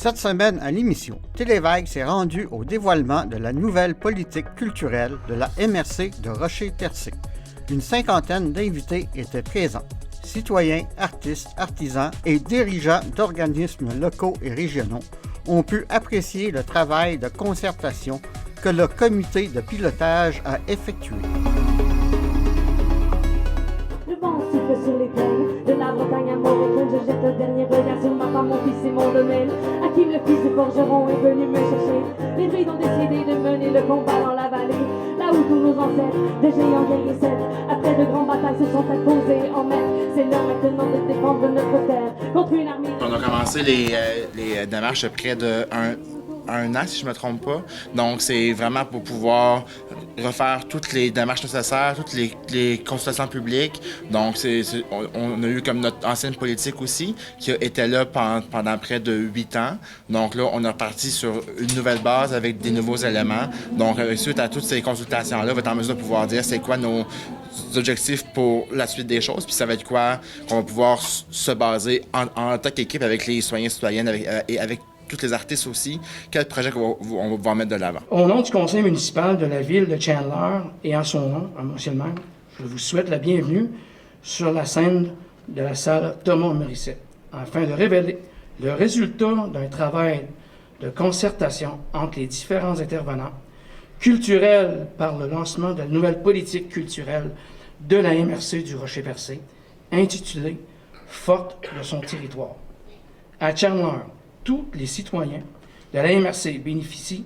Cette semaine à l'émission, Télévague s'est rendu au dévoilement de la nouvelle politique culturelle de la MRC de Rocher-Percé. Une cinquantaine d'invités étaient présents. Citoyens, artistes, artisans et dirigeants d'organismes locaux et régionaux ont pu apprécier le travail de concertation que le comité de pilotage a effectué. Le vent souffle sur les plaines, de la Bretagne à Maurienne, je jette un dernier regard sur ma femme, mon fils et mon domaine. Hakim, le fils de forgeron, est venu me chercher. Les druides ont décidé de mener le combat dans la vallée, là où tous nos ancêtres, des géants guérissent. Après de grandes batailles se sont imposés en maître. C'est l'heure maintenant de défendre notre terre contre une armée. On a commencé les démarches près de un an, si je ne me trompe pas. Donc, c'est vraiment pour pouvoir refaire toutes les démarches nécessaires, toutes les consultations publiques. Donc, on a eu comme notre ancienne politique aussi, qui était là pendant près de 8 ans. Donc là, on est reparti sur une nouvelle base avec des nouveaux éléments. Donc, suite à toutes ces consultations-là, on va être en mesure de pouvoir dire c'est quoi nos objectifs pour la suite des choses, puis ça va être quoi qu'on va pouvoir se baser en tant qu'équipe avec les citoyens et citoyennes et avec tous les artistes aussi, quel projet on va pouvoir mettre de l'avant. Au nom du conseil municipal de la ville de Chandler et en son nom, à monsieur le maire, je vous souhaite la bienvenue sur la scène de la salle Thomas Morissette, afin de révéler le résultat d'un travail de concertation entre les différents intervenants culturels par le lancement de la nouvelle politique culturelle de la MRC du Rocher-Percé, intitulée « Forte de son territoire ». À Chandler, tous les citoyens de la MRC bénéficient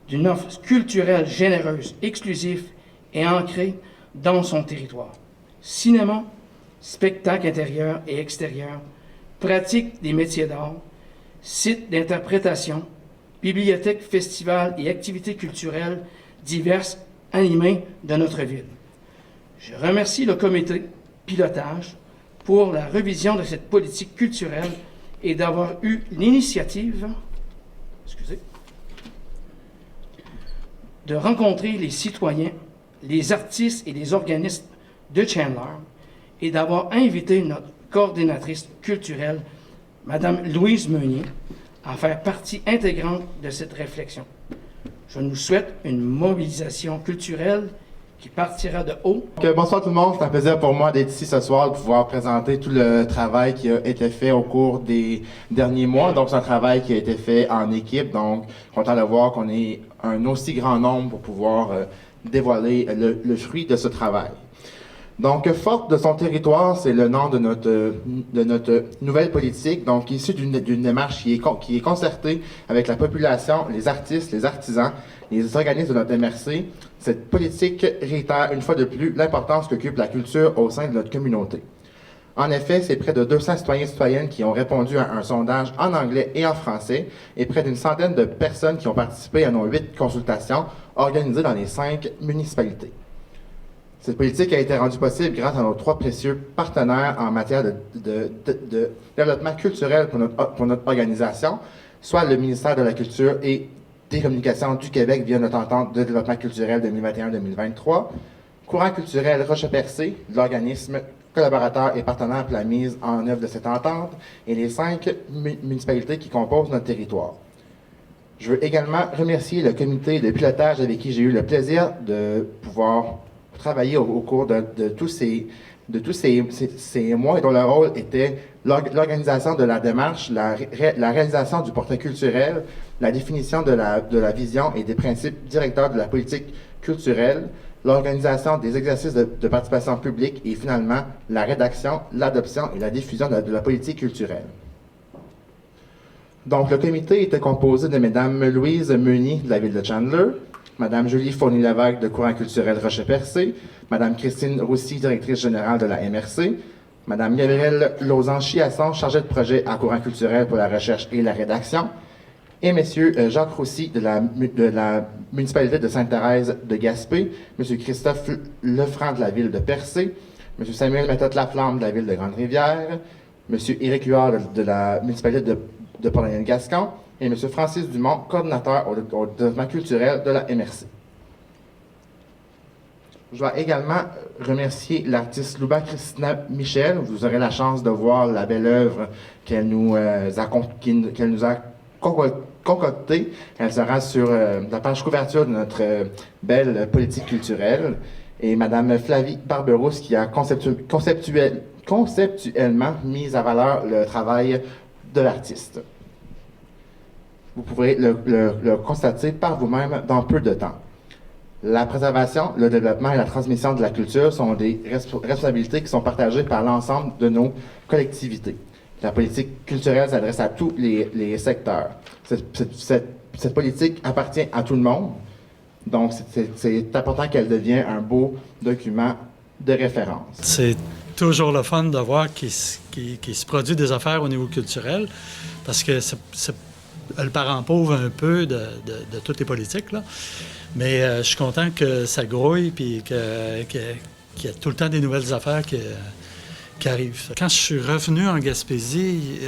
d'une offre culturelle généreuse, exclusive et ancrée dans son territoire. Cinéma, spectacles intérieurs et extérieurs, pratique des métiers d'art, sites d'interprétation, bibliothèques, festivals et activités culturelles diverses animées de notre ville. Je remercie le comité pilotage pour la révision de cette politique culturelle et d'avoir eu l'initiative, de rencontrer les citoyens, les artistes et les organismes de Chandler et d'avoir invité notre coordinatrice culturelle, Mme Louise Meunier, à faire partie intégrante de cette réflexion. Je nous souhaite une mobilisation culturelle qui partira de haut. Bonsoir tout le monde, c'est un plaisir pour moi d'être ici ce soir, de pouvoir présenter tout le travail qui a été fait au cours des derniers mois. Donc c'est un travail qui a été fait en équipe, donc content de voir qu'on est un aussi grand nombre pour pouvoir dévoiler le fruit de ce travail. Donc, Forte de son territoire, c'est le nom de notre nouvelle politique, donc issue d'une démarche qui est concertée avec la population, les artistes, les artisans, les organismes de notre MRC. Cette politique réitère une fois de plus l'importance qu'occupe la culture au sein de notre communauté. En effet, c'est près de 200 citoyens et citoyennes qui ont répondu à un sondage en anglais et en français, et près d'une centaine de personnes qui ont participé à nos 8 consultations organisées dans les 5 municipalités. Cette politique a été rendue possible grâce à nos 3 précieux partenaires en matière de développement culturel pour notre organisation, soit le ministère de la Culture et des Communications du Québec via notre entente de développement culturel 2021-2023, Courant culturel Rocher-Percé, l'organisme collaborateur et partenaire pour la mise en œuvre de cette entente, et les 5 municipalités qui composent notre territoire. Je veux également remercier le comité de pilotage avec qui j'ai eu le plaisir de pouvoir travailler au cours de tous ces mois et dont le rôle était l'organisation de la démarche, la réalisation du portrait culturel, la définition de la vision et des principes directeurs de la politique culturelle, l'organisation des exercices de participation publique et finalement la rédaction, l'adoption et la diffusion de la politique culturelle. Donc, le comité était composé de Mme Louise Meunier de la ville de Chandler, Mme Julie Fournier-Lévesque de Courant culturel Rocher-Percé, Mme Christine Roussy, directrice générale de la MRC, Mme Gabrielle Lauzan-Chiasson, chargée de projet en courant culturel pour la recherche et la rédaction, et M. Jacques Roussy de la municipalité de Sainte-Thérèse de Gaspé, M. Christophe Lefranc de la ville de Percé, M. Samuel Méthode-Laflamme de la ville de Grande-Rivière, M. Éric Huard de la municipalité de Port-Gascon, et M. Francis Dumont, coordinateur au développement culturel de la MRC. Je dois également remercier l'artiste Louba Christina Michel. Vous aurez la chance de voir la belle œuvre qu'elle nous a concoctée. Elle sera sur la page couverture de notre belle politique culturelle. Et Mme Flavie Barberousse qui a conceptuellement mis à valeur le travail de l'artiste. Vous pourrez le constater par vous-même dans peu de temps. La préservation, le développement et la transmission de la culture sont des responsabilités qui sont partagées par l'ensemble de nos collectivités. La politique culturelle s'adresse à tous les secteurs. Cette politique appartient à tout le monde, donc c'est important qu'elle devienne un beau document de référence. C'est toujours le fun de voir qu'il se produit des affaires au niveau culturel, parce que c'est le parent pauvre un peu de toutes les politiques, là. Mais je suis content que ça grouille puis qu'il y a tout le temps des nouvelles affaires qui arrivent. Quand je suis revenu en Gaspésie,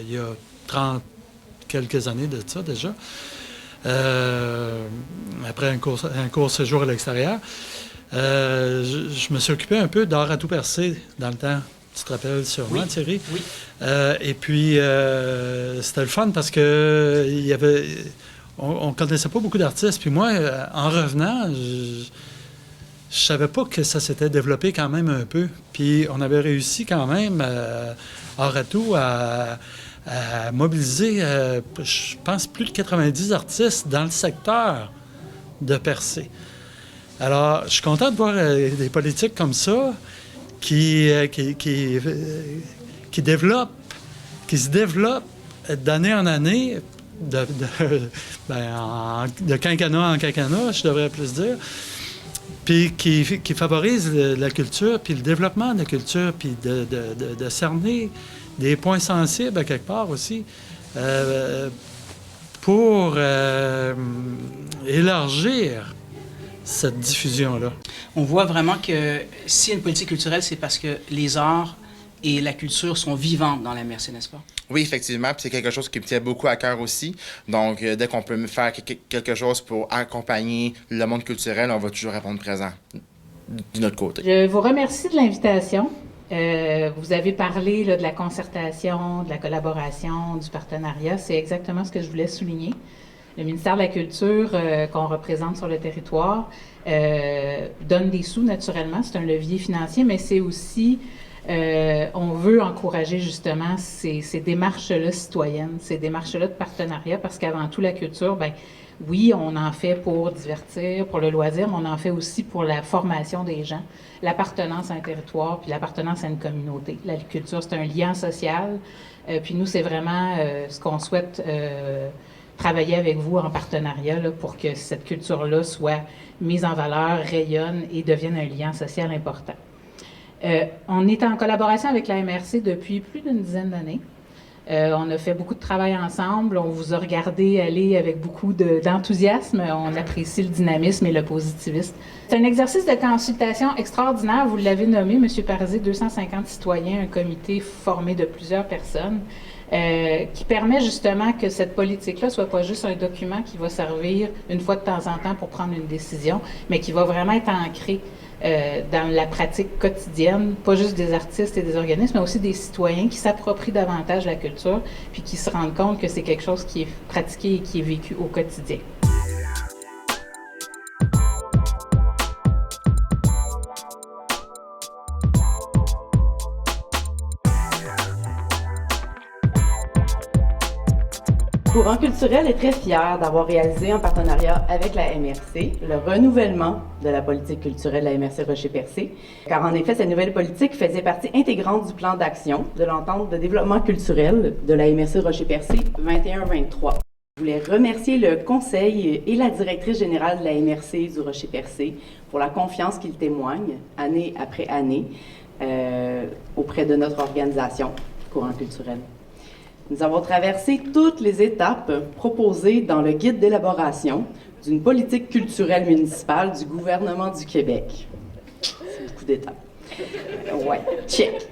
il y a 30 quelques années de ça déjà, après un court séjour à l'extérieur, je me suis occupé un peu d'art à tout percer dans le temps. Tu te rappelles sûrement, oui, Thierry? Oui. Et puis, c'était le fun parce que on ne connaissait pas beaucoup d'artistes. Puis moi, en revenant, je savais pas que ça s'était développé quand même un peu. Puis on avait réussi quand même, art à tout, à mobiliser, je pense, plus de 90 artistes dans le secteur de Percé. Alors, je suis content de voir des politiques comme ça qui se développent d'année en année, de quinquennat en quinquennat, je devrais plus dire, puis qui favorisent la culture, puis le développement de la culture, puis de cerner des points sensibles à quelque part aussi, pour élargir cette diffusion-là. On voit vraiment que s'il y a une politique culturelle, c'est parce que les arts et la culture sont vivantes dans la MRC, n'est-ce pas? Oui, effectivement, puis c'est quelque chose qui me tient beaucoup à cœur aussi. Donc, dès qu'on peut faire quelque chose pour accompagner le monde culturel, on va toujours répondre présent de notre côté. Je vous remercie de l'invitation. Vous avez parlé là, de la concertation, de la collaboration, du partenariat. C'est exactement ce que je voulais souligner. Le ministère de la Culture qu'on représente sur le territoire donne des sous naturellement. C'est un levier financier, mais c'est aussi, on veut encourager justement ces démarches-là citoyennes, ces démarches-là de partenariat, parce qu'avant tout, la culture, ben oui, on en fait pour divertir, pour le loisir, mais on en fait aussi pour la formation des gens, l'appartenance à un territoire, puis l'appartenance à une communauté. La culture, c'est un lien social. Puis nous, c'est vraiment ce qu'on souhaite travailler avec vous en partenariat là, pour que cette culture-là soit mise en valeur, rayonne et devienne un lien social important. On est en collaboration avec la MRC depuis plus d'une dizaine d'années. On a fait beaucoup de travail ensemble. On vous a regardé aller avec beaucoup d'enthousiasme. On apprécie le dynamisme et le positivisme. C'est un exercice de consultation extraordinaire. Vous l'avez nommé, M. Parizé, 250 citoyens, un comité formé de plusieurs personnes qui permet justement que cette politique-là soit pas juste un document qui va servir une fois de temps en temps pour prendre une décision, mais qui va vraiment être ancré dans la pratique quotidienne, pas juste des artistes et des organismes, mais aussi des citoyens qui s'approprient davantage la culture, puis qui se rendent compte que c'est quelque chose qui est pratiqué et qui est vécu au quotidien. Courant culturel est très fier d'avoir réalisé en partenariat avec la MRC le renouvellement de la politique culturelle de la MRC Rocher-Percé, car en effet, cette nouvelle politique faisait partie intégrante du plan d'action de l'entente de développement culturel de la MRC Rocher-Percé 21-23. Je voulais remercier le conseil et la directrice générale de la MRC du Rocher-Percé pour la confiance qu'ils témoignent année après année auprès de notre organisation Courant culturel. Nous avons traversé toutes les étapes proposées dans le guide d'élaboration d'une politique culturelle municipale du gouvernement du Québec. C'est beaucoup d'étapes. Ouais, check.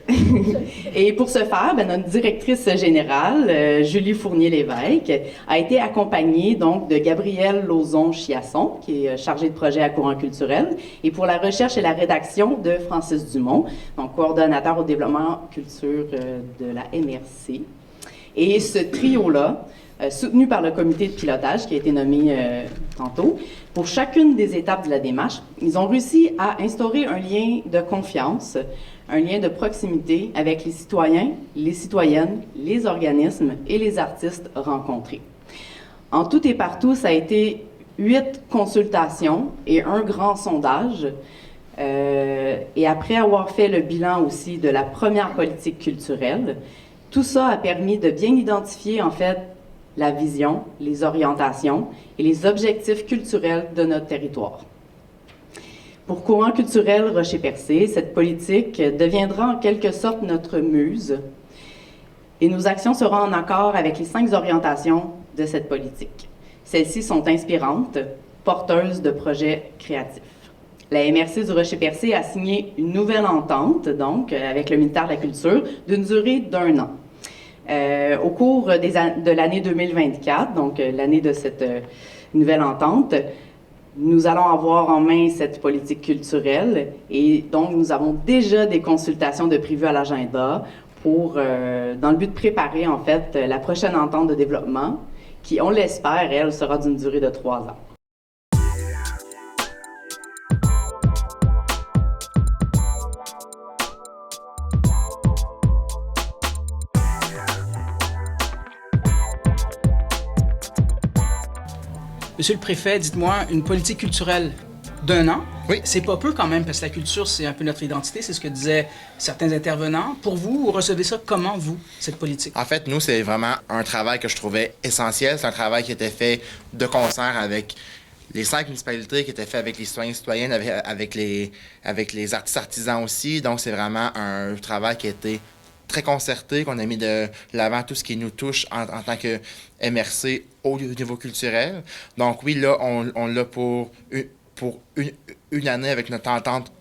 Et pour ce faire, notre directrice générale, Julie Fournier-Lévesque, a été accompagnée donc de Gabrielle Lauzon-Chiasson, qui est chargée de projet à Courant culturel, et pour la recherche et la rédaction de Francis Dumont, donc coordonnateur au développement culture de la MRC. Et ce trio-là soutenu par le comité de pilotage qui a été nommé tantôt. Pour chacune des étapes de la démarche, ils ont réussi à instaurer un lien de confiance, un lien de proximité avec les citoyens, les citoyennes, les organismes et les artistes rencontrés. En tout et partout, ça a été 8 consultations et un grand sondage. Et après avoir fait le bilan aussi de la première politique culturelle, tout ça a permis de bien identifier en fait la vision, les orientations et les objectifs culturels de notre territoire. Pour Courant culturel Rocher-Percé, cette politique deviendra en quelque sorte notre muse et nos actions seront en accord avec les 5 orientations de cette politique. Celles-ci sont inspirantes, porteuses de projets créatifs. La MRC du Rocher-Percé a signé une nouvelle entente, donc, avec le ministère de la Culture, d'une durée d'1 an. Au cours de l'année 2024, donc l'année de cette nouvelle entente, nous allons avoir en main cette politique culturelle et donc nous avons déjà des consultations de prévues à l'agenda pour, dans le but de préparer en fait la prochaine entente de développement qui, on l'espère, elle, sera d'une durée de 3 ans. Monsieur le préfet, dites-moi, une politique culturelle d'1 an, Oui. C'est pas peu quand même, parce que la culture, c'est un peu notre identité, c'est ce que disaient certains intervenants. Pour vous, vous recevez ça comment, vous, cette politique? En fait, nous, c'est vraiment un travail que je trouvais essentiel. C'est un travail qui était fait de concert avec les 5 municipalités, qui était fait avec les citoyens et citoyennes, avec les artistes artisans aussi. Donc, c'est vraiment un travail qui a été très concerté, qu'on a mis de l'avant tout ce qui nous touche en tant que MRC au niveau culturel. Donc oui, là, on l'a pour une année avec notre entente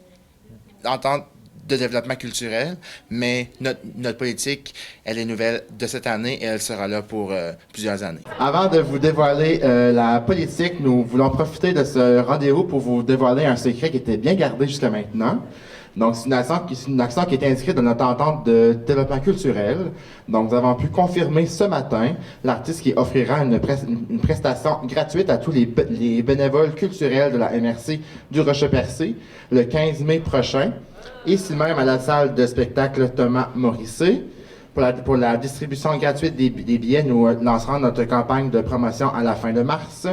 de développement culturel, mais notre politique, elle est nouvelle de cette année et elle sera là pour plusieurs années. Avant de vous dévoiler la politique, nous voulons profiter de ce rendez-vous pour vous dévoiler un secret qui était bien gardé jusqu'à maintenant. Donc, c'est une action qui était inscrite dans notre entente de développement culturel. Donc, nous avons pu confirmer ce matin l'artiste qui offrira une prestation gratuite à tous les bénévoles culturels de la MRC du Rocher-Percé le 15 mai prochain, ici même à la salle de spectacle Thomas Morisset. Pour la distribution gratuite des billets, nous lancerons notre campagne de promotion à la fin de mars.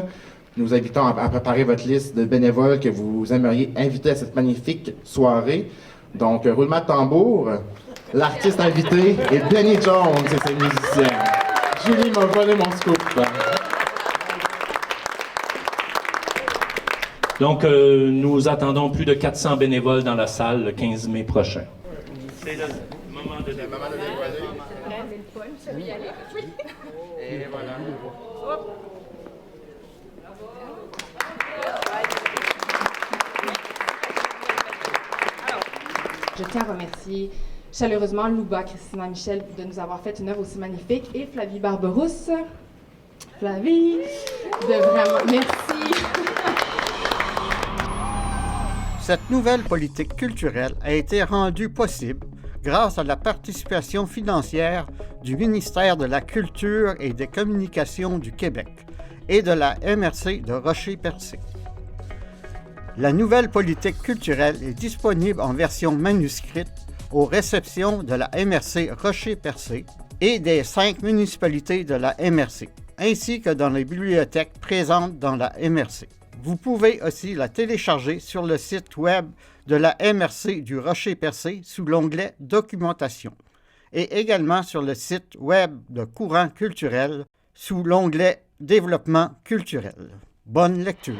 Nous vous invitons à préparer votre liste de bénévoles que vous aimeriez inviter à cette magnifique soirée. Donc, roulement de tambour, l'artiste invité est Benny Jones et ses musiciens. Julie m'a volé mon scoop. Donc, nous attendons plus de 400 bénévoles dans la salle le 15 mai prochain. C'est le moment de dévoiler. Et voilà. Je tiens à remercier chaleureusement Louba Christina Michel de nous avoir fait une œuvre aussi magnifique et Flavie Barberousse. Flavie, de vraiment... Merci. Cette nouvelle politique culturelle a été rendue possible grâce à la participation financière du ministère de la Culture et des Communications du Québec et de la MRC de Rocher-Percé. La nouvelle politique culturelle est disponible en version manuscrite aux réceptions de la MRC Rocher-Percé et des 5 municipalités de la MRC, ainsi que dans les bibliothèques présentes dans la MRC. Vous pouvez aussi la télécharger sur le site web de la MRC du Rocher-Percé sous l'onglet « Documentation » et également sur le site web de Courant culturel sous l'onglet « Développement culturel ». Bonne lecture!